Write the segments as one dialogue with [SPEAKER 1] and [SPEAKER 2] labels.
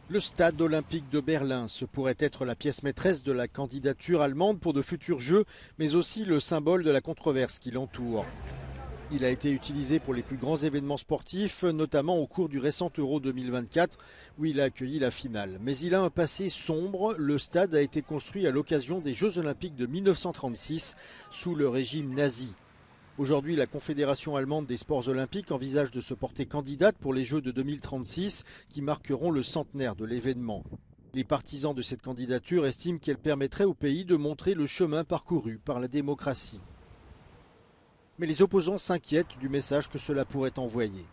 [SPEAKER 1] Le stade olympique de Berlin, ce pourrait être la pièce maîtresse de la candidature allemande pour de futurs Jeux, mais aussi le symbole de la controverse qui l'entoure. Il a été utilisé pour les plus grands événements sportifs, notamment au cours du récent Euro 2024, où il a accueilli la finale. Mais il a un passé sombre. Le stade a été construit à l'occasion des Jeux olympiques de 1936, sous le régime nazi. Aujourd'hui, la Confédération allemande des sports olympiques envisage de se porter candidate pour les Jeux de 2036 qui marqueront le centenaire de l'événement. Les partisans de cette candidature estiment qu'elle permettrait au pays de montrer le chemin parcouru par la démocratie. Mais les opposants s'inquiètent du message que cela pourrait envoyer.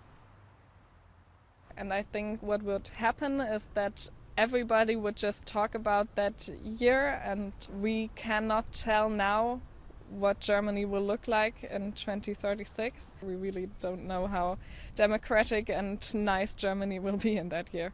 [SPEAKER 2] And I think what would happen is that everybody would just talk about that year, and we cannot tell now what Germany will look like in 2036. We really don't know how democratic and nice Germany will be in that year.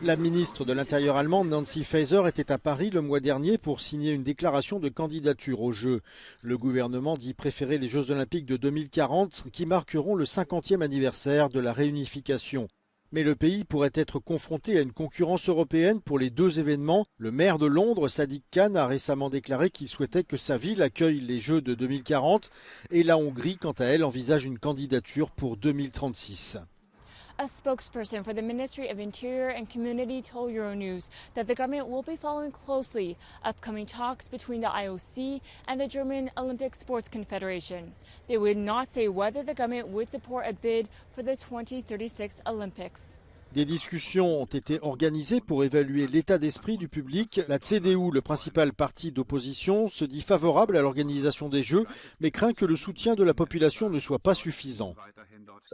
[SPEAKER 1] La ministre de l'Intérieur allemande, Nancy Faeser, était à Paris le mois dernier pour signer une déclaration de candidature aux Jeux. Le gouvernement dit préférer les Jeux olympiques de 2040 qui marqueront le 50e anniversaire de la réunification. Mais le pays pourrait être confronté à une concurrence européenne pour les deux événements. Le maire de Londres, Sadiq Khan, a récemment déclaré qu'il souhaitait que sa ville accueille les Jeux de 2040 et la Hongrie, quant à elle, envisage une candidature pour 2036.
[SPEAKER 3] A spokesperson for the Ministry of Interior and Community told Euronews that the government will be following closely upcoming talks between the IOC and the German Olympic Sports Confederation. They would not say whether the government would support a bid for the 2036 Olympics.
[SPEAKER 1] Des discussions ont été organisées pour évaluer l'état d'esprit du public. La CDU, le principal parti d'opposition, se dit favorable à l'organisation des Jeux, mais craint que le soutien de la population ne soit pas suffisant.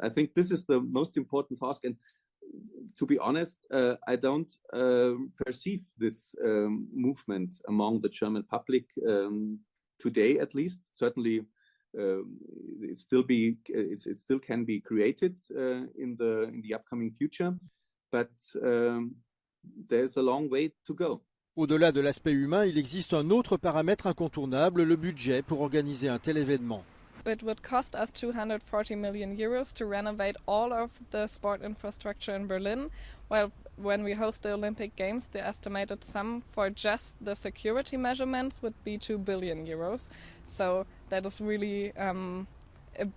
[SPEAKER 4] I think this is the most important task, and to be honest, I don't perceive this movement among the German public today, at least. Certainly, it still can be created in the upcoming future, but there's a long way to go.
[SPEAKER 1] Au-delà de l'aspect humain, il existe un autre paramètre incontournable, le budget pour organiser un tel événement.
[SPEAKER 2] It would cost us 240 million euros to renovate all of the sport infrastructure in Berlin, while when we host the Olympic Games, the estimated sum for just the security measurements would be 2 billion euros. So that is really a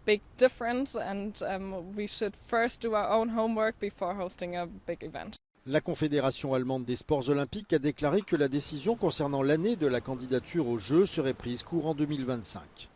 [SPEAKER 2] big difference, and we should first do our own homework before hosting a big event.
[SPEAKER 1] La Confédération allemande des sports olympiques a déclaré que la décision concernant l'année de la candidature aux Jeux serait prise courant 2025.